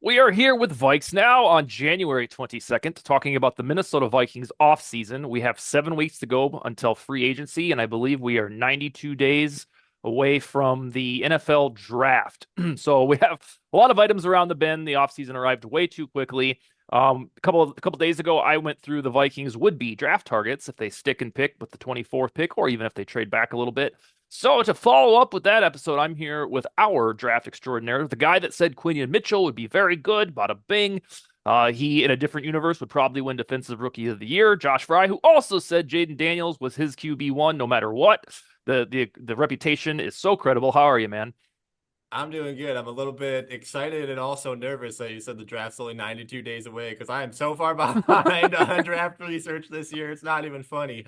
We are here with VikesNow on January 22nd, talking about the Minnesota Vikings offseason. We have 7 weeks to go until free agency, and I believe we are 92 days away from the NFL draft. So we have a lot of items around the bend. The offseason arrived way too quickly. A couple days ago, I went through the Vikings would-be draft targets if they stick and pick with the 24th pick, or even if they trade back a little bit. So to follow up with that episode, I'm here with our draft extraordinaire, the guy that said Quinion Mitchell would be very good, bada bing. He, in a different universe, would probably win Defensive Rookie of the Year. Josh Frey, who also said Jaden Daniels was his QB1 no matter what. The reputation is so credible. How are you, man? I'm doing good. I'm a little bit excited and also nervous that you said the draft's only 92 days away because I am so far behind on draft research this year. It's not even funny.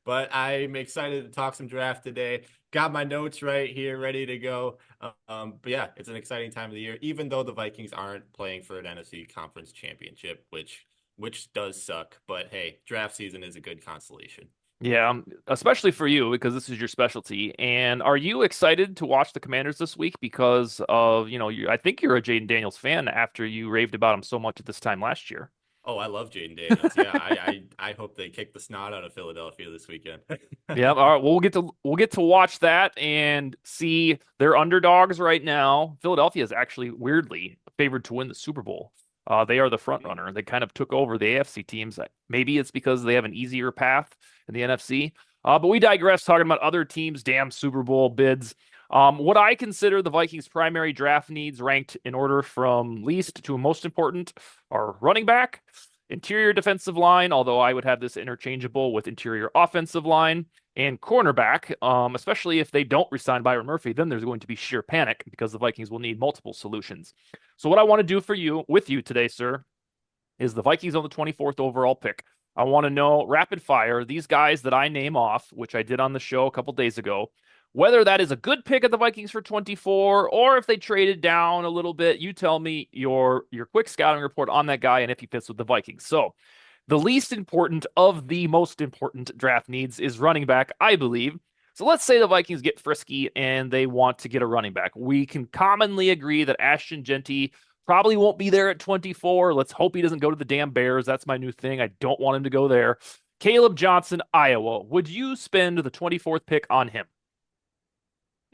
But I'm excited to talk some draft today. Got my notes right here, ready to go. But yeah, it's an exciting time of the year, even though the Vikings aren't playing for an NFC Conference Championship, which does suck. But hey, draft season is a good consolation. Yeah, especially for you because this is your specialty. And are you excited to watch the Commanders this week because of, I think you're a Jaden Daniels fan after you raved about him so much at this time last year. Oh, I love Jaden Daniels. Yeah, I hope they kick the snot out of Philadelphia this weekend. Yeah, all right. Well, we'll get to watch that and see they're underdogs right now. Philadelphia is actually weirdly favored to win the Super Bowl. They are the front runner. They kind of took over the AFC teams. Maybe it's because they have an easier path in the NFC. But we digress talking about other teams' damn Super Bowl bids. What I consider the Vikings' primary draft needs ranked in order from least to most important are running back, interior defensive line, although I would have this interchangeable with interior offensive line, and cornerback, especially if they don't resign Byron Murphy, then there's going to be sheer panic because the Vikings will need multiple solutions. So what I want to do for you with you today, sir, is the Vikings on the 24th overall pick. I want to know rapid fire these guys that I name off, which I did on the show a couple days ago, whether that is a good pick at the Vikings for 24 or if they traded down a little bit. You tell me your quick scouting report on that guy and if he fits with the Vikings. So, the least important of the most important draft needs is running back, I believe. So let's say the Vikings get frisky and they want to get a running back. We can commonly agree that Ashton Jeanty probably won't be there at 24. Let's hope he doesn't go to the damn Bears. That's my new thing. I don't want him to go there. Caleb Johnson, Iowa. Would you spend the 24th pick on him?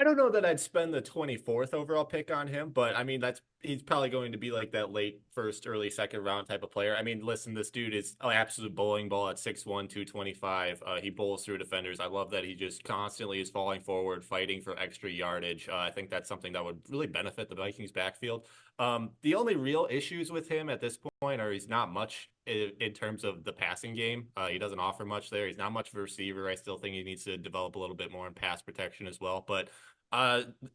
I don't know that I'd spend the 24th overall pick on him, but I mean that's he's probably going to be like that late first, early second round type of player. I mean, listen, this dude is an absolute bowling ball at 6'1", 225. He bowls through defenders. I love that he just constantly is falling forward, fighting for extra yardage. I think that's something that would really benefit the Vikings backfield. The only real issues with him at this point are he's not much in terms of the passing game. He doesn't offer much there. He's not much of a receiver. I still think he needs to develop a little bit more in pass protection as well. But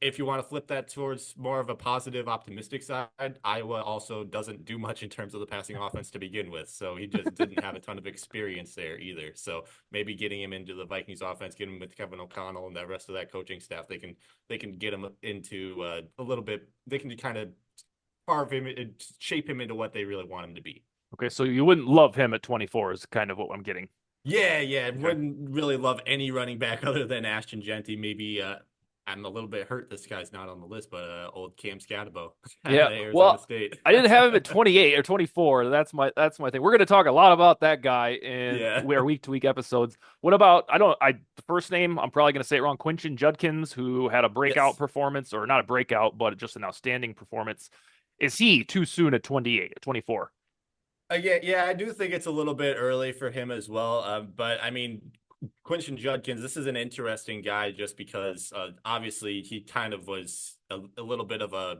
if you want to flip that towards more of a positive, optimistic side, Iowa also doesn't do much in terms of the passing offense to begin with. So he just didn't have a ton of experience there either. So maybe getting him into the Vikings offense, getting him with Kevin O'Connell and the rest of that coaching staff, they can get him into a little bit. They can kind of carve him and shape him into what they really want him to be. Okay, so you wouldn't love him at 24 is kind of what I'm getting. Yeah. Okay. Wouldn't really love any running back other than Ashton Jeanty. Maybe I'm a little bit hurt this guy's not on the list, but old Cam Scatabo out Yeah. of Arizona Well, State. I didn't have him at 28 or 24. That's my thing. We're going to talk a lot about that guy in Yeah. our week to week episodes. What about the first name, I'm probably going to say it wrong, Quinton Judkins, who had a breakout Yes. performance, or not a breakout, but just an outstanding performance. Is he too soon at 28, at 24? Yeah, I do think it's a little bit early for him as well. But I mean, Quinton Judkins, this is an interesting guy just because obviously he kind of was a little bit of a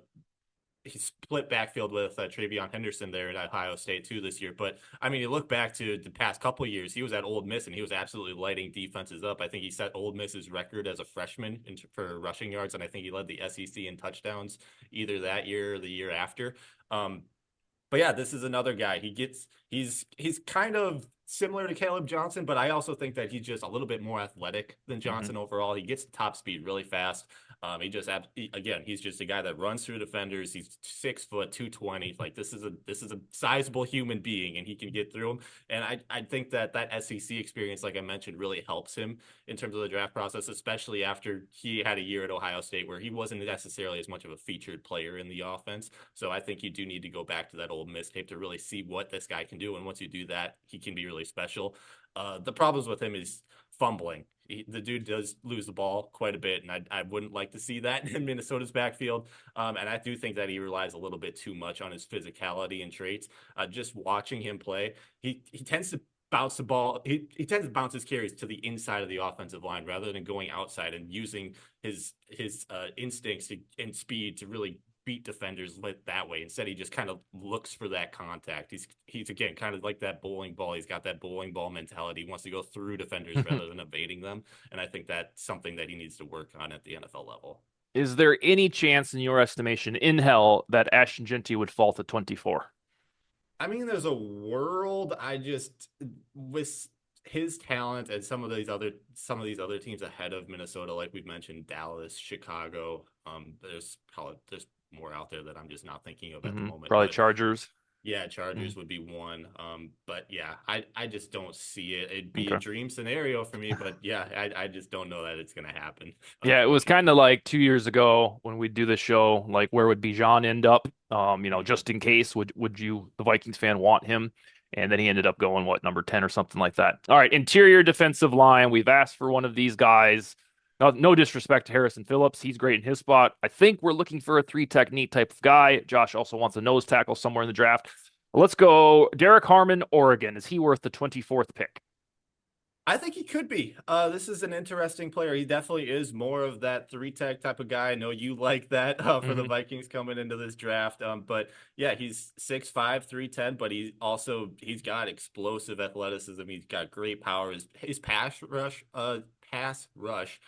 he split backfield with Travion Henderson there at Ohio State too this year. But I mean, you look back to the past couple of years, he was at Ole Miss and he was absolutely lighting defenses up. I think he set Ole Miss's record as a freshman for rushing yards, and I think he led the SEC in touchdowns either that year or the year after. But yeah, this is another guy. He's kind of similar to Caleb Johnson, but I also think that he's just a little bit more athletic than Hmm. Johnson overall. He gets top speed really fast. Again, he's just a guy that runs through defenders. He's 6 foot 220. Like this is a sizable human being, and he can get through them. And I think that SEC experience, like I mentioned, really helps him in terms of the draft process, especially after he had a year at Ohio State where he wasn't necessarily as much of a featured player in the offense. So I think you do need to go back to that old Miss tape to really see what this guy can do. And once you do that, he can be really special. The problems with him is fumbling. The dude does lose the ball quite a bit, and I wouldn't like to see that in Minnesota's backfield. And I do think that he relies a little bit too much on his physicality and traits. Just watching him play, he tends to bounce the ball. He tends to bounce his carries to the inside of the offensive line rather than going outside and using his instincts and speed to really beat defenders that way. Instead, he just kind of looks for that contact. He's again kind of like that bowling ball. He's got that bowling ball mentality. He wants to go through defenders rather than evading them. And I think that's something that he needs to work on at the NFL level. Is there any chance, in your estimation, in hell, that Ashton Jeanty would fall to 24? I mean, there's a world. I just with his talent and some of these other teams ahead of Minnesota, like we've mentioned, Dallas, Chicago. There's more out there that I'm just not thinking of at the moment. Probably But Chargers. yeah, Mm, Chargers would be one. But yeah, I just don't see it. It'd be a okay. dream scenario for me, but yeah, I just don't know that it's gonna happen, Yeah, it was kind unfortunately. of like 2 years ago when we do this show, like where would Bijan end up? Mhm. Just in case, would you, the Vikings fan, want him? And then he ended up going, what, number 10 or something like that. All right, interior defensive line. We've asked for one of these guys. No disrespect to Harrison Phillips. He's great in his spot. I think we're looking for a three technique type of guy. Josh also wants a nose tackle somewhere in the draft. Let's go. Derek Harmon, Oregon. Is he worth the 24th pick? I think he could be. This is an interesting player. He definitely is more of that three tech type of guy. I know you like that for the Hmm. Vikings coming into this draft. But yeah, he's 6'5", 310, but he's got explosive athleticism. He's got great power. His pass rush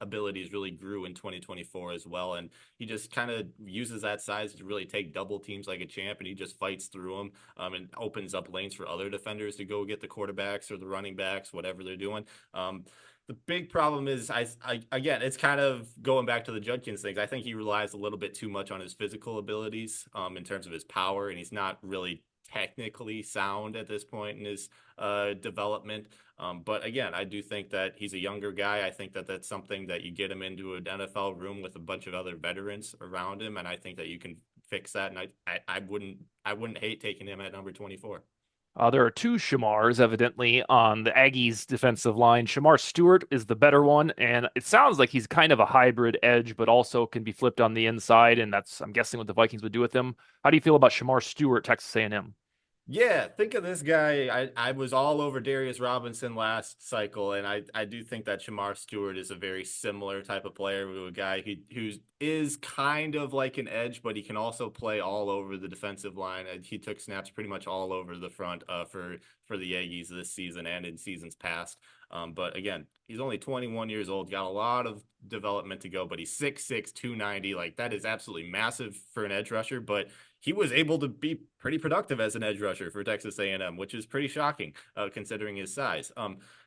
abilities really grew in 2024 as well. And he just kind of uses that size to really take double teams like a champ, and he just fights through them and opens up lanes for other defenders to go get the quarterbacks or the running backs, whatever they're doing. The big problem is, again, it's kind of going back to the Judkins things. I think he relies a little bit too much on his physical abilities in terms of his power, and he's not really technically sound at this point in his development. But again, I do think that he's a younger guy. I think that that's something that you get him into an NFL room with a bunch of other veterans around him, and I think that you can fix that. And I wouldn't hate taking him at number 24. There are two Shamars, evidently, on the Aggies defensive line. Shamar Stewart is the better one, and it sounds like he's kind of a hybrid edge, but also can be flipped on the inside, and that's, I'm guessing, what the Vikings would do with him. How do you feel about Shamar Stewart, Texas A&M? Yeah, think of this guy. I was all over Darius Robinson last cycle, and I do think that Shamar Stewart is a very similar type of player, to a guy who is kind of like an edge, but he can also play all over the defensive line. He took snaps pretty much all over the front for the Aggies this season and in seasons past. But again, he's only 21 years old, got a lot of development to go, but he's 6'6", 290. Like that is absolutely massive for an edge rusher, but he was able to be pretty productive as an edge rusher for Texas A&M, which is pretty shocking considering his size.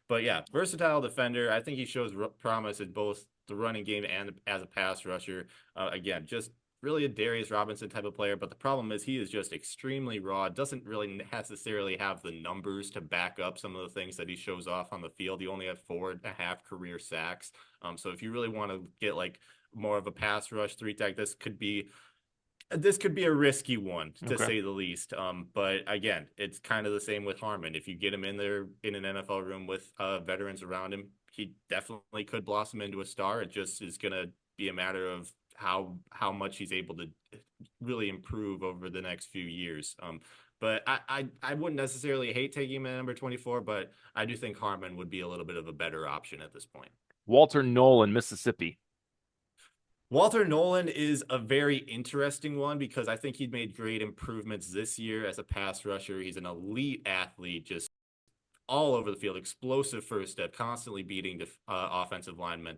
But yeah, versatile defender. I think he shows promise in both the running game and as a pass rusher. Again, just really a Darius Robinson type of player. But the problem is he is just extremely raw. Doesn't really necessarily have the numbers to back up some of the things that he shows off on the field. He only had 4.5 career sacks. So if you really want to get like more of a pass rush three tech, this could be a risky one to Okay. say the least. But again, it's kind of the same with Harmon. If you get him in there in an NFL room with veterans around him, he definitely could blossom into a star. It just is going to be a matter of how much he's able to really improve over the next few years. But I wouldn't necessarily hate taking him at number 24, but I do think Harmon would be a little bit of a better option at this point. Walter Nolan, Mississippi. Walter Nolan is a very interesting one because I think he made great improvements this year as a pass rusher. He's an elite athlete, just all over the field, explosive first step, constantly beating offensive linemen.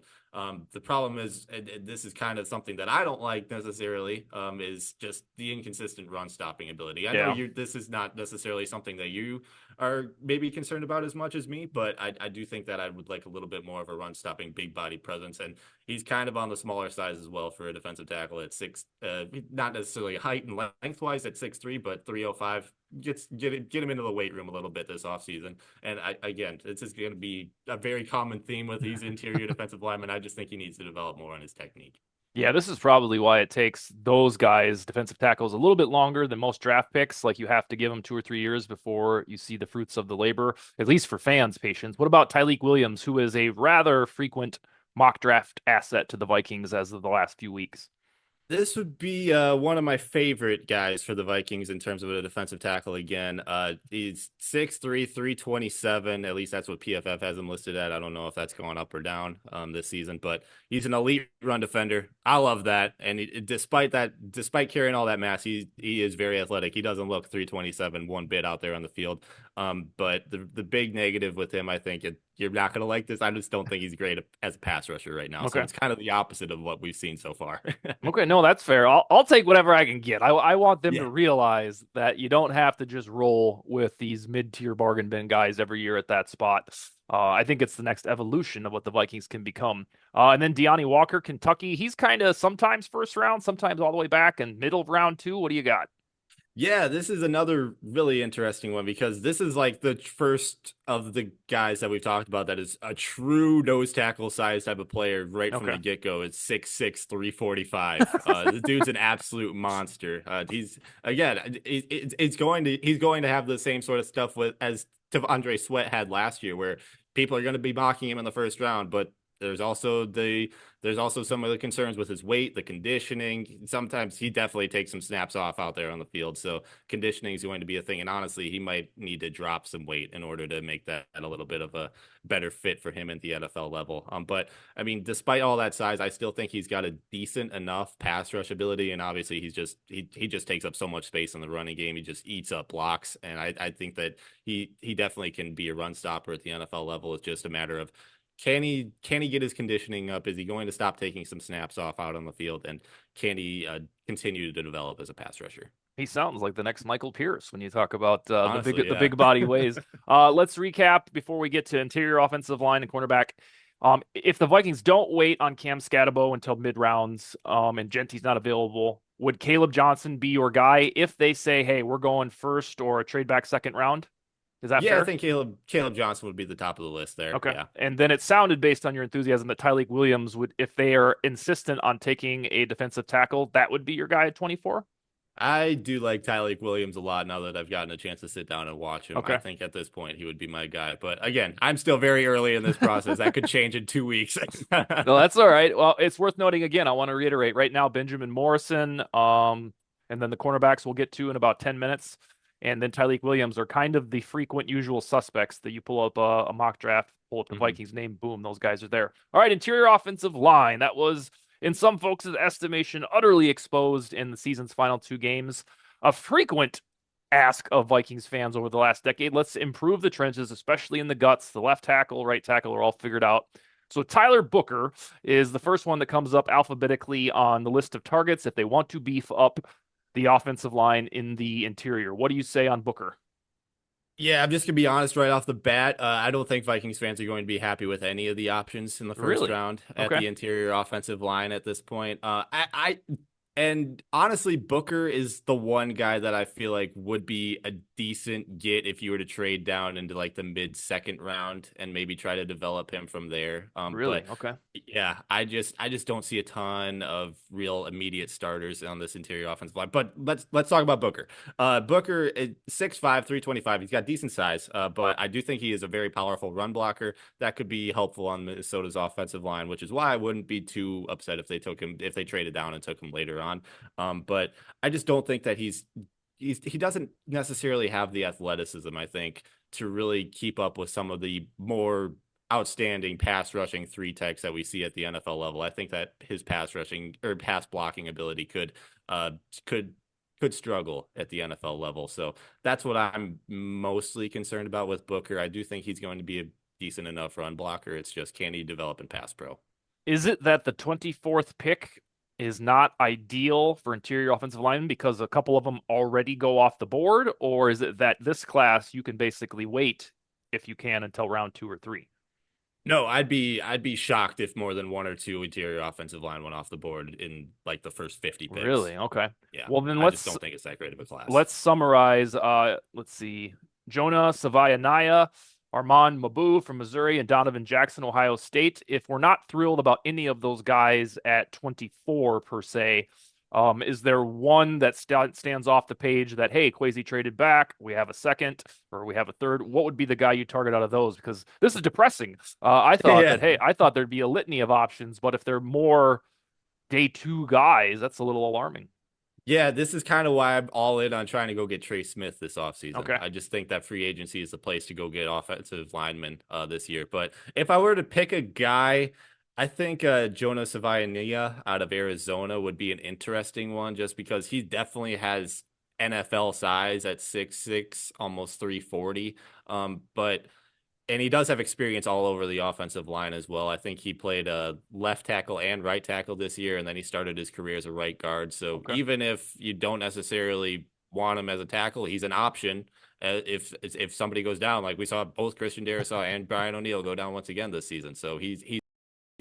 The problem is, and this is kind of something that I don't like necessarily, is just the inconsistent run stopping ability. I know Yeah. you this is not necessarily something that you are maybe concerned about as much as me, but I do think that I would like a little bit more of a run stopping big body presence. And he's kind of on the smaller size as well for a defensive tackle at not necessarily height and lengthwise at 6'3", but 305. Get him into the weight room a little bit this offseason. And again, this is going to be a very common theme with these interior defensive linemen. I just think he needs to develop more on his technique. Yeah, this is probably why it takes those guys, defensive tackles, a little bit longer than most draft picks. Like you have to give them 2 or 3 years before you see the fruits of the labor, at least for fans' patience. What about Tyleik Williams, who is a rather frequent mock draft asset to the Vikings as of the last few weeks? This would be one of my favorite guys for the Vikings in terms of a defensive tackle again. He's 6'3", 327. At least that's what PFF has him listed at. I don't know if that's going up or down this season, but he's an elite run defender. I love that. And despite carrying all that mass, he is very athletic. He doesn't look 327 one bit out there on the field. But the big negative with him, I think you're not going to like this. I just don't think he's great as a pass rusher right now. So Okay. it's kind of the opposite of what we've seen so far. Okay, no, that's fair. I'll take whatever I can get. I want them to Yeah. realize that you don't have to just roll with these mid-tier bargain bin guys every year at that spot. I think it's the next evolution of what the Vikings can become. And then Deani Walker, Kentucky, he's kind of sometimes first round, sometimes all the way back and middle of round two. What do you got? Yeah, this is another really interesting one because this is like the first of the guys that we've talked about that is a true nose tackle size type of player right from Okay. the get-go. It's 6'6", 345. The dude's an absolute monster. He's again, he's going to have the same sort of stuff with as Andre Sweat had last year, where people are going to be mocking him in the first round, but there's also some of the concerns with his weight, the conditioning. Sometimes he definitely takes some snaps off out there on the field. So conditioning is going to be a thing. And honestly, he might need to drop some weight in order to make that a little bit of a better fit for him at the NFL level. But I mean, despite all that size, I still think he's got a decent enough pass rush ability. And obviously he just takes up so much space in the running game. He just eats up blocks. And I think that he definitely can be a run stopper at the NFL level. It's just a matter of can he get his conditioning up? Is he going to stop taking some snaps off out on the field? And can he continue to develop as a pass rusher? He sounds like the next Michael Pierce when you talk about Honestly, the yeah. big body ways. Let's recap before we get to interior offensive line and cornerback. If the Vikings don't wait on Cam Scatabo until mid rounds, and Gentry's not available, would Caleb Johnson be your guy if they say, "Hey, we're going first or a trade back second round"? Is that Yeah, I fair? think Caleb Johnson would be the top of the list there. Okay. Yeah. And then it sounded based on your enthusiasm that Tyleik Williams would, if they are insistent on taking a defensive tackle, that would be your guy at 24. I do like Tyleik Williams a lot now that I've gotten a chance to sit down and watch him. I Okay. think at this point he would be my guy. But again, I'm still very early in this process. That could change in 2 weeks. No, that's all right. Well, it's worth noting again. I want to reiterate right now, Benjamin Morrison, and then the cornerbacks we'll get to in about 10 minutes. And then Tyleik Williams are kind of the frequent usual suspects that you pull up a mock draft, pull up the Mhm. Vikings name, boom, those guys are there. All right, interior offensive line. That was, in some folks' estimation, utterly exposed in the season's final 2 games. A frequent ask of Vikings fans over the last decade. Let's improve the trenches, especially in the guts. The left tackle, right tackle are all figured out. So Tyler Booker is the first one that comes up alphabetically on the list of targets if they want to beef up the offensive line in the interior. What do you say on Booker? Yeah, I'm just gonna be honest right off the bat. I don't think Vikings fans are going to be happy with any of the options in the first Really? round at Okay. the interior offensive line at this point. And honestly, Booker is the one guy that I feel like would be a decent get if you were to trade down into like the mid second round and maybe try to develop him from there. Really? But Okay. yeah, I just don't see a ton of real immediate starters on this interior offensive line. But let's talk about Booker. Booker is 6'5", 325. He's got decent size, but I do think he is a very powerful run blocker that could be helpful on Minnesota's offensive line, which is why I wouldn't be too upset if they traded down and took him later on. But I just don't think that he doesn't necessarily have the athleticism, I think, to really keep up with some of the more outstanding pass rushing three techs that we see at the NFL level. I think that his pass rushing or pass blocking ability uh could could struggle at the NFL level. So that's what I'm mostly concerned about with Booker. I do think he's going to be a decent enough run blocker. It's just can he develop in pass pro? Is it that the 24th pick is not ideal for interior offensive linemen because a couple of them already go off the board, or is it that this class you can basically wait if you can until round 2 or 3? No, I'd be shocked if more than one or two interior offensive line went off the board in like the first 50 picks. Really? Okay. Yeah, Well, then I just let's don't think it's that great of a class. let's summarize. Let's see. Jonah Savaianaya, Armand Mabu from Missouri, and Donovan Jackson, Ohio State. If we're not thrilled about any of those guys at 24 per se, is there one that stands off the page that, hey, Kwesi traded back, we have a second or we have a third? What would be the guy you target out of those? Because this is depressing. I thought Yeah. that, hey, I thought there'd be a litany of options, but if they're more day two guys, that's a little alarming. Yeah, this is kind of why I'm all in on trying to go get Trey Smith this offseason. Okay. I just think that free agency is the place to go get offensive linemen this year. But if I were to pick a guy, I think Jonah Savaiania out of Arizona would be an interesting one just because he definitely has NFL size at 6'6", almost 340. But and he does have experience all over the offensive line as well. I think he played left tackle and right tackle this year, and then he started his career as a right guard. So Okay. even if you don't necessarily want him as a tackle, he's an option. If somebody goes down, like we saw both Christian Darrisaw and Brian O'Neill go down once again this season, so he's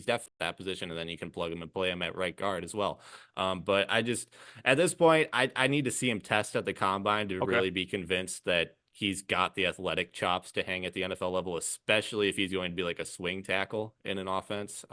definitely that position, and then you can plug him and play him at right guard as well. But I just at this point, I need to see him test at the combine to Okay. really be convinced that he's got the athletic chops to hang at the NFL level, especially if he's going to be like a swing tackle in an offense.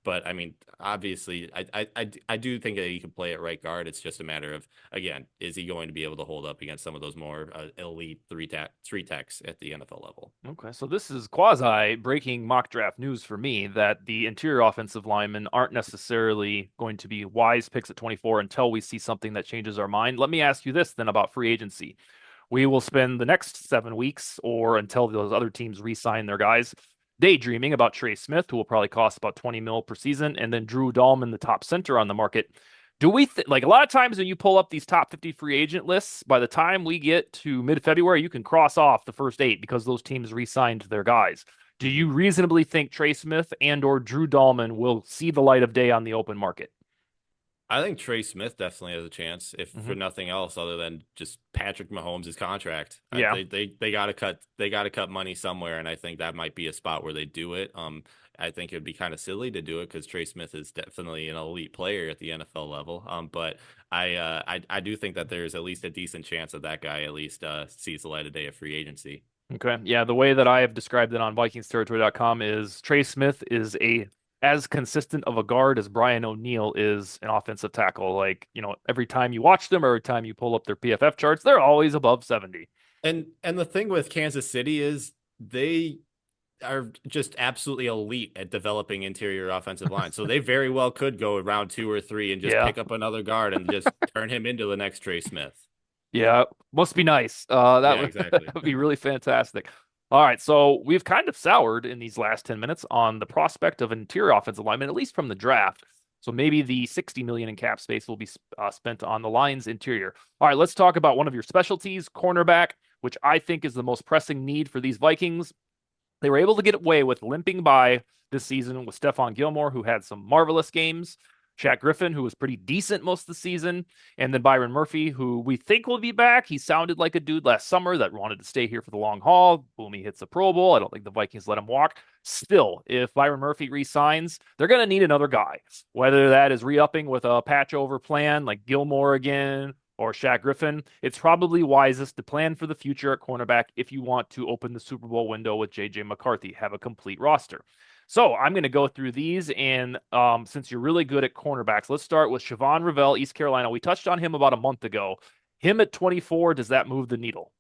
But I mean, obviously, I do think that he can play at right guard. It's just a matter of, again, is he going to be able to hold up against some of those more elite three techs at the NFL level? Okay, so this is quasi breaking mock draft news for me that the interior offensive linemen aren't necessarily going to be wise picks at 24 until we see something that changes our mind. Let me ask you this then about free agency. We will spend the next 7 weeks or until those other teams re-sign their guys daydreaming about Trey Smith, who will probably cost about 20 mil per season, and then Drew Dahlman, the top center on the market. Do we like a lot of times when you pull up these top 50 free agent lists, by the time we get to mid-February, you can cross off the first 8 because those teams re-signed their guys. Do Mhm. you reasonably think Trey Smith and or Drew Dahlman will see the light of day on the open market? I think Trey Smith definitely has a chance, if for Hmm. nothing else, other than just Patrick Mahomes' contract. Yeah. They gotta cut money somewhere, and I think that might be a spot where they do it. I think it'd be kind of silly to do it because Trey Smith is definitely an elite player at the NFL level. But I do think that there's at least a decent chance that that guy at least sees the light of day of free agency. Okay. Yeah, the way that I have described it on VikingsTerritory.com is Trey Smith is a as consistent of a guard as Brian O'Neill is an offensive tackle. Like, every time you watch them or every time you pull up their PFF charts, they're always above 70. And the thing with Kansas City is they are just absolutely elite at developing interior offensive line. So they very well could go round 2 or 3 and just Yeah. pick up another guard and just turn him into the next Trey Smith. Yeah. Must be nice. That Yeah, would, exactly. that would be really fantastic. All right. So we've kind of soured in these last 10 minutes on the prospect of interior offensive lineman, at least from the draft. So maybe the 60 million in cap space will be spent on the Lions interior. All right, let's talk about one of your specialties, cornerback, which I think is the most pressing need for these Vikings. They were able to get away with limping by this season with Stephon Gilmore, who had some marvelous games, Shaq Griffin, who was pretty decent most of the season, and then Byron Murphy, who we think will be back. He sounded like a dude last summer that wanted to stay here for the long haul. Boom, he hits a Pro Bowl. I don't think the Vikings let him walk. Still, if Byron Murphy re-signs, they're going to need another guy, whether that is re-upping with a patch over plan like Gilmore again or Shaq Griffin. It's probably wisest to plan for the future at cornerback if you want to open the Super Bowl window with JJ McCarthy, have a complete roster. So I'm going to go through these, and since you're really good at cornerbacks, let's start with Siobhan Revell, East Carolina. We touched on him about a month ago. Him at 24, does that move the needle?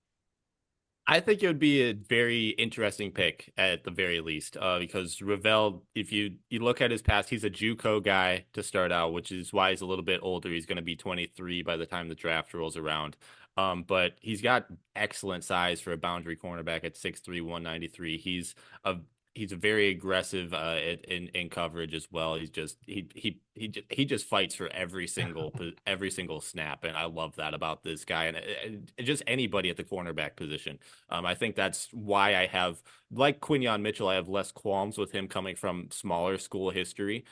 I think it would be a very interesting pick at the very least, because Ravel, if you look at his past, he's a JUCO guy to start out, which is why he's a little bit older. He's going to be 23 by the time the draft rolls around. But he's got excellent size for a boundary cornerback at 6'3", 193. A he's very aggressive in coverage as well. He he just fights for every single snap, and I love that about this guy, and just anybody at the cornerback position. I think that's why I have, like Quinyon Mitchell, I have less qualms with him coming from smaller school history,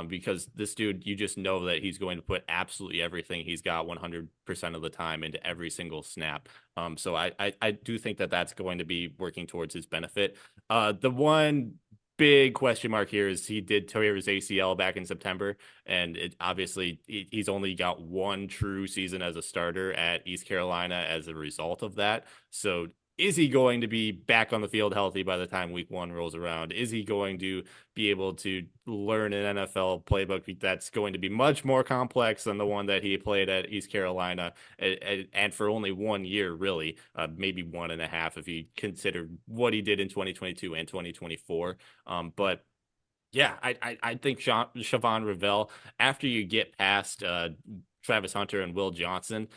because this dude, you just know that he's going to put absolutely everything he's got 100% of the time into every single snap. So I do think that that's going to be working towards his benefit. The one big question mark here is he did tear his ACL back in September, and obviously he's only got one true season as a starter at East Carolina as a result of that. So is he going to be back on the field healthy by the time week 1 rolls around? Is he going to be able to learn an NFL playbook that's going to be much more complex than the one that he played at East Carolina, and for only 1 year, really, maybe 1.5 if you consider what he did in 2022 and 2024. But yeah, I think Shavon Ravel, after you get past Travis Hunter and Will Johnson,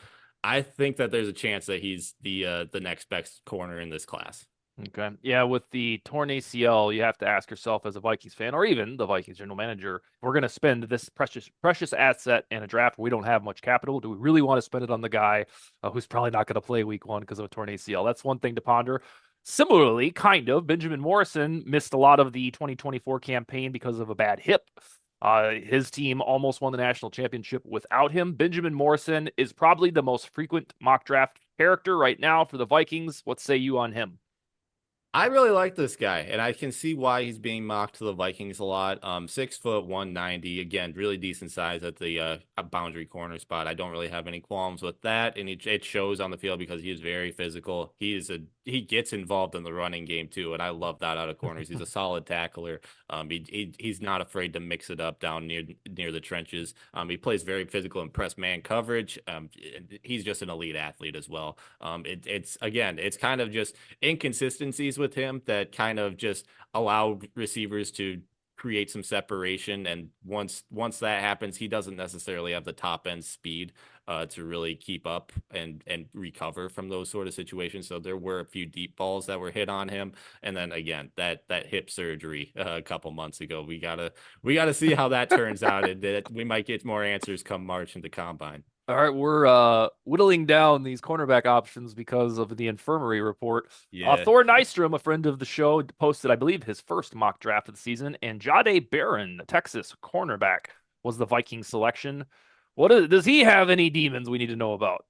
I think that there's a chance that he's the next best corner in this class. Okay. Yeah, with the torn ACL, you have to ask yourself as a Vikings fan, or even the Vikings general manager, if we're going to spend this precious asset in a draft where we don't have much capital, do we really want to spend it on the guy who's probably not going to play week 1 because of a torn ACL? That's one thing to ponder. Similarly, kind of, Benjamin Morrison missed a lot of the 2024 campaign because of a bad hip. His team almost won the national championship without him. Benjamin Morrison is probably the most frequent mock draft character right now for the Vikings. What say you on him? I really like this guy, and I can see why he's being mocked to the Vikings a lot. 6 foot 190, again, really decent size at the boundary corner spot. I don't really have any qualms with that, and it shows on the field because he is very physical. He gets involved in the running game too, and I love that out of corners. He's a solid tackler. He's not afraid to mix it up down near the trenches. He plays very physical and press man coverage. He's just an elite athlete as well. It's kind of just inconsistencies with him that kind of just allow receivers to create some separation. And once that happens, he doesn't necessarily have the top end speed to really keep up and recover from those sort of situations. So there were a few deep balls that were hit on him. And then again, that hip surgery a couple months ago, we gotta see how that turns out. And we might get more answers come March into combine. All right, we're whittling down these cornerback options because of the infirmary report. Yeah. Thor Nystrom, a friend of the show, posted, I believe, his first mock draft of the season, and Jahdae Barron, the Texas cornerback, was the Viking selection. Does he have any demons we need to know about?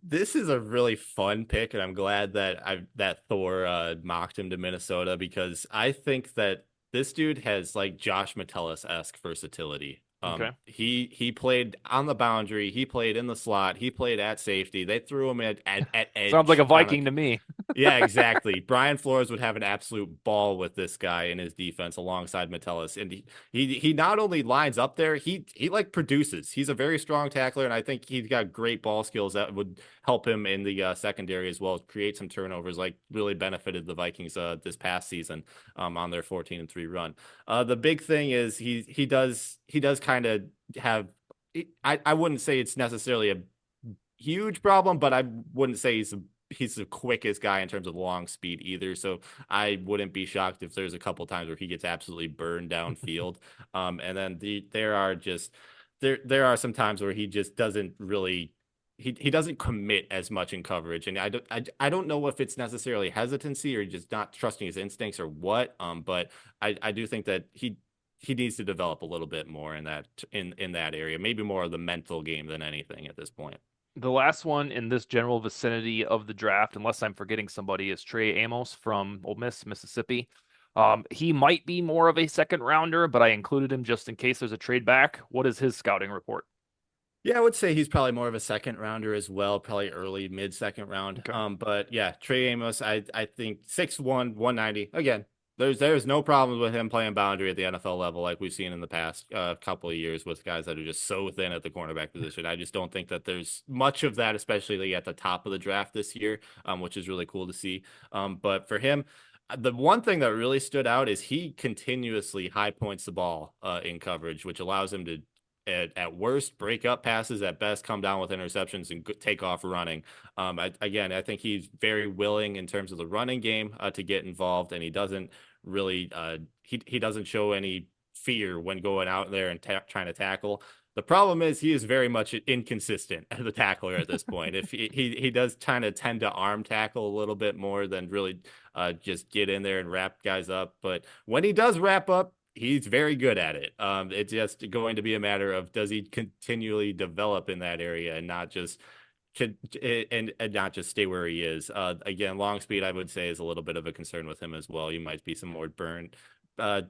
This is a really fun pick, and I'm glad that Thor mocked him to Minnesota, because I think that this dude has like Josh Metellus-esque versatility. Okay. He played on the boundary, he played in the slot, he played at safety. They threw him at Sounds like edge a Viking to me. Yeah, exactly. Brian Flores would have an absolute ball with this guy in his defense alongside Metellus, and he not only lines up there, he like produces. He's a very strong tackler, and I think he's got great ball skills that would help him in the secondary as well, create some turnovers, like really benefited the Vikings this past season on their 14-3 run. The big thing is he does kind of have. I wouldn't say it's necessarily a huge problem, but I wouldn't say he's the quickest guy in terms of long speed either. So I wouldn't be shocked if there's a couple times where he gets absolutely burned downfield. And then there are some times where he just doesn't really he doesn't commit as much in coverage. And I don't know if it's necessarily hesitancy or just not trusting his instincts or what. But I do think that he needs to develop a little bit more in that area, maybe more of the mental game than anything at this point. The last one in this general vicinity of the draft, unless I'm forgetting somebody, is Trey Amos from Ole Miss, Mississippi. He might be more of a second rounder, but I included him just in case there's a trade back. What is his scouting report? Yeah, I would say he's probably more of a second rounder as well, probably early mid second round. Okay. But yeah, Trey Amos, I think 6'1", 190. Again, there's no problems with him playing boundary at the NFL level like we've seen in the past couple of years with guys that are just so thin at the cornerback position. I just don't think that there's much of that, especially at the top of the draft this year, which is really cool to see. But for him, the one thing that really stood out is he continuously high points the ball in coverage, which allows him to at worst break up passes, at best come down with interceptions and take off running. I think he's very willing in terms of the running game to get involved, and he doesn't really he doesn't show any fear when going out there and trying to tackle. The problem is he is very much inconsistent as a tackler at this point. If he does kind of tend to arm tackle a little bit more than really just get in there and wrap guys up. But when he does wrap up, he's very good at it. It's just going to be a matter of does he continually develop in that area and not just and not just stay where he is. Again, long speed I would say is a little bit of a concern with him as well. You might be some more burn. Uh,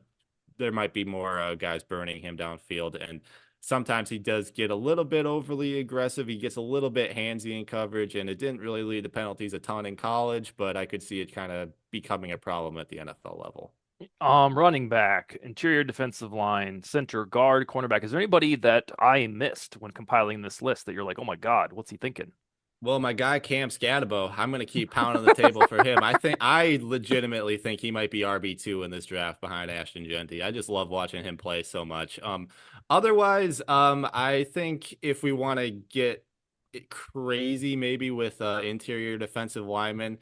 there might be more guys burning him downfield, and sometimes he does get a little bit overly aggressive. He gets a little bit handsy in coverage, and it didn't really lead to penalties a ton in college, but I could see it kind of becoming a problem at the NFL level. Running back, interior defensive line, center, guard, cornerback. Is there anybody that I missed when compiling this list that you're like, oh my God, what's he thinking? Well, my guy Cam Scadabo, I'm going to keep pounding the table for him. I legitimately think he might be RB2 in this draft behind Ashton Genty. I just love watching him play so much. Otherwise, I think if we want to get crazy, maybe with interior defensive linemen,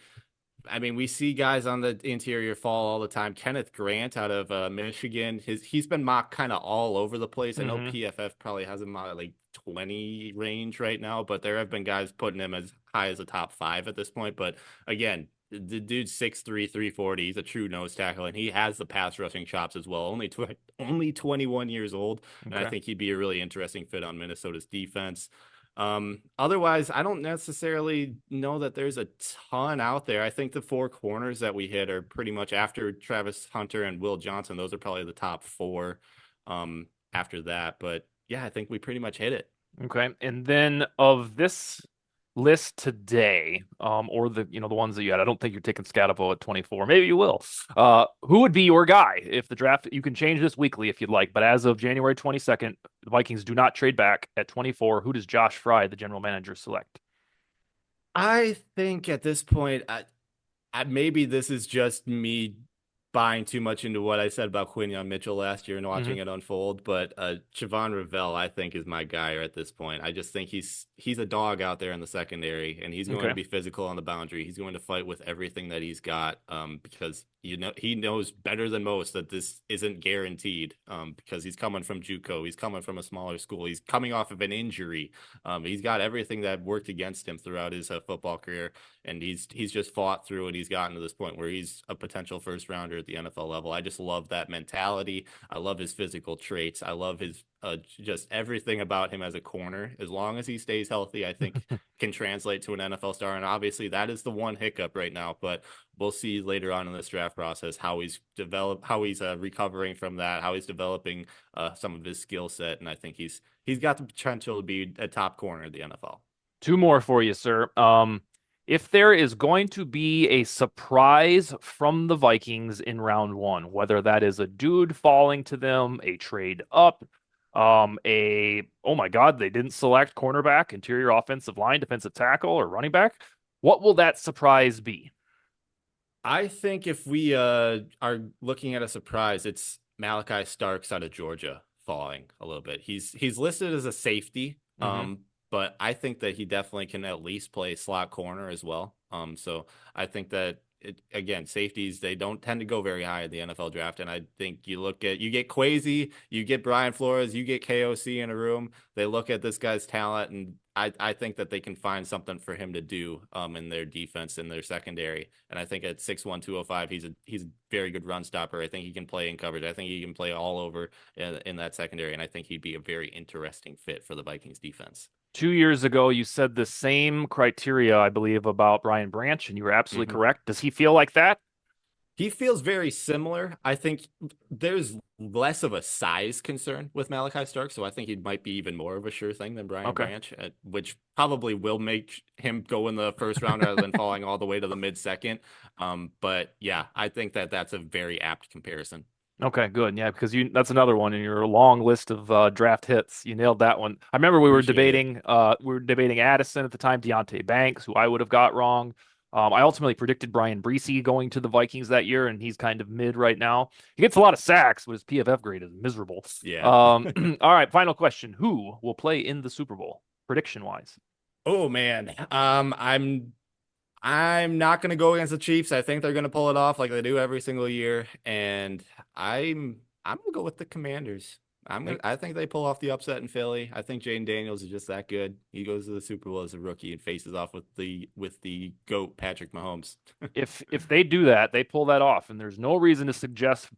I mean, we see guys on the interior fall all the time. Kenneth Grant out of Michigan, he's been mocked kind of all over the place. I know Hmm. PFF probably has him at like 20 range right now, but there have been guys putting him as high as a top 5 at this point. But again, the dude's 6'3", 340. He's a true nose tackle, and he has the pass rushing chops as well. Only 21 years old, and I Okay. think he'd be a really interesting fit on Minnesota's defense. Otherwise, I don't necessarily know that there's a ton out there. I think the 4 corners that we hit are pretty much after Travis Hunter and Will Johnson. Those are probably the top 4 after that. But yeah, I think we pretty much hit it. Okay. And then of this list today, or the ones that you had, I don't think you're taking Scatabo at 24. Maybe you will. Who would be your guy if the draft? You can change this weekly if you'd like, but as of January 22nd, the Vikings do not trade back at 24. Who does Josh Frey, the general manager, select? I think at this point, maybe this is just me buying too much into what I said about Quinion Mitchell last year and watching Hmm. it unfold, but Chavon Ravel, I think, is my guy at this point. I just think he's a dog out there in the secondary, and he's going to Okay. be physical on the boundary. He's going to fight with everything that he's got, because he knows better than most that this isn't guaranteed, because he's coming from JUCO, he's coming from a smaller school, he's coming off of an injury. He's got everything that worked against him throughout his football career, and he's just fought through and he's gotten to this point where he's a potential first rounder at the NFL level. I just love that mentality. I love his physical traits. I love his just everything about him as a corner. As long as he stays healthy, I think can translate to an NFL star. And obviously, that is the one hiccup right now. But we'll see later on in this draft process how he's recovering from that, how he's developing some of his skill set. And I think he's got the potential to be a top corner of the NFL. Two more for you, sir. If there is going to be a surprise from the Vikings in round one, whether that is a dude falling to them, a trade up, oh my God, they didn't select cornerback, interior offensive line, defensive tackle, or running back, what will that surprise be? I think if we are looking at a surprise, it's Malachi Starks out of Georgia falling a little bit. He's listed as a safety, Hmm. but I think that he definitely can at least play slot corner as well. So I think that again, safeties they don't tend to go very high in the NFL draft, and I think you get Quasi, you get Brian Flores, you get KOC in a room. They look at this guy's talent, and I think that they can find something for him to do in their defense in their secondary. And I think at 6'1", 205, he's a very good run stopper. I think he can play in coverage. I think he can play all over in that secondary, and I think he'd be a very interesting fit for the Vikings defense. 2 years ago, you said the same criteria, I believe, about Brian Branch, and you were absolutely Mhm. correct. Does he feel like that? He feels very similar. I think there's less of a size concern with Malachi Stark, so I think he might be even more of a sure thing than Brian Okay. Branch, which probably will make him go in the first round rather than falling all the way to the mid second. But yeah, I think that that's a very apt comparison. Okay, good. Yeah, because that's another one in your long list of draft hits. You nailed that one. I remember Appreciate it. we were debating Addison at the time, Deontay Banks, who I would have got wrong. I ultimately predicted Brian Breesy going to the Vikings that year, and he's kind of mid right now. He gets a lot of sacks, but his PFF grade is miserable. Yeah. All right, final question. Who will play in the Super Bowl, prediction wise? Oh man. I'm not going to go against the Chiefs. I think they're going to pull it off like they do every single year. And I'm I'm gonna go with the Commanders. Think I think they pull off the upset in Philly. I think Jaden Daniels is just that good. He goes to the Super Bowl as a rookie and faces off with the GOAT Patrick Mahomes. if they do that, they pull that off, and there's no reason to suggest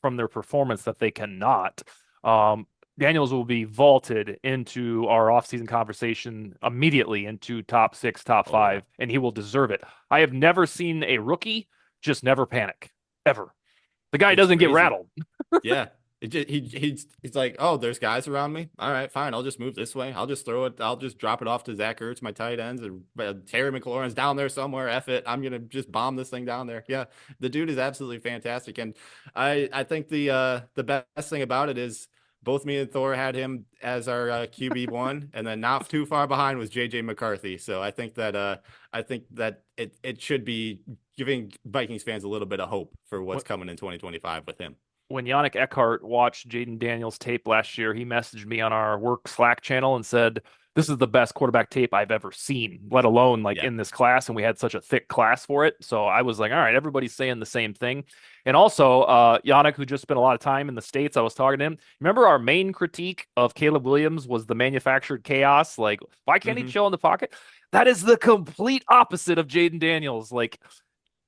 from their performance that they cannot. Um, Daniels will be vaulted into our offseason conversation immediately into top six, top Oh yeah. five, and he will deserve it. I have never seen a rookie just never panic, ever. The guy It's doesn't get crazy. rattled. Yeah. He's like, oh, there's guys around me. All right, fine. I'll just move this way. I'll just throw it. I'll just drop it off to Zach Ertz, my tight ends, and Terry McLaurin's down there somewhere. F it. I'm gonna just bomb this thing down there. Yeah, the dude is absolutely fantastic, and I think the best thing about it is both me and Thor had him as our QB1, and then not too far behind was JJ McCarthy. So I think that it should be giving Vikings fans a little bit of hope for what's coming in 2025 with him. When Yannick Eckhart watched Jaden Daniels tape last year, he messaged me on our work Slack channel and said, "This is the best quarterback tape I've ever seen, let alone like Yeah. in this class." And we had such a thick class for it. So I was like, all right, everybody's saying the same thing. And also, Yannick, who just spent a lot of time in the States, I was talking to him. Remember our main critique of Caleb Williams was the manufactured chaos? Like, why can't he Hmm. chill in the pocket? That is the complete opposite of Jaden Daniels. Like,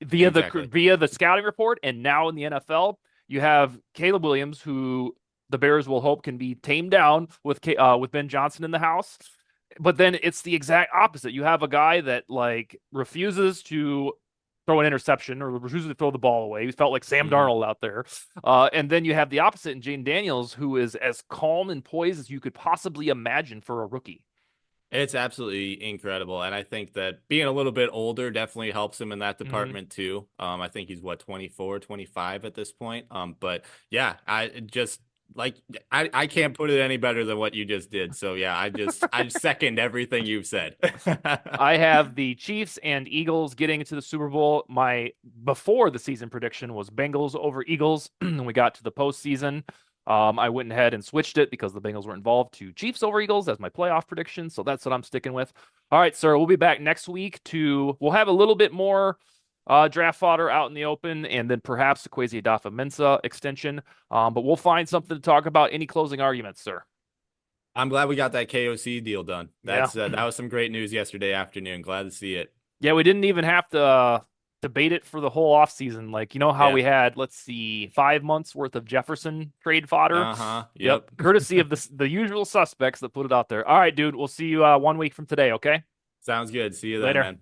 Exactly. via the scouting report and now in the NFL, you have Caleb Williams, who the Bears will hope can be tamed down with Ben Johnson in the house. But then it's the exact opposite. You have a guy that like refuses to throw an interception or refuses to throw the ball away. He felt like Sam Hmm. Darnold out there. And then you have the opposite in Jaden Daniels, who is as calm and poised as you could possibly imagine for a rookie. It's absolutely incredible. And I think that being a little bit older definitely helps him in that Mm-hmm. department too. I think he's what, 24, 25 at this point. But yeah, I just like I can't put it any better than what you just did. So yeah, I second everything you've said. I have the Chiefs and Eagles getting into the Super Bowl. My before the season prediction was Bengals over Eagles. When we got to the postseason, I went ahead and switched it because the Bengals were involved to Chiefs over Eagles as my playoff prediction. So that's what I'm sticking with. All right, sir. We'll be back next week we'll have a little bit more draft fodder out in the open and then perhaps the Kwesi Adolpho-Mensah extension. But we'll find something to talk about. Any closing arguments, sir? I'm glad we got that KOC deal done. Yeah. That was some great news yesterday afternoon. Glad to see it. Yeah, we didn't even have to debate it for the whole offseason. Like, you know how Yeah. we had, let's see, 5 months worth of Jefferson trade fodder? Uh-huh. Yep. Yep. Courtesy of the usual suspects that put it out there. All right, dude. We'll see you 1 week from today, okay? Sounds good. See you then, Later. man.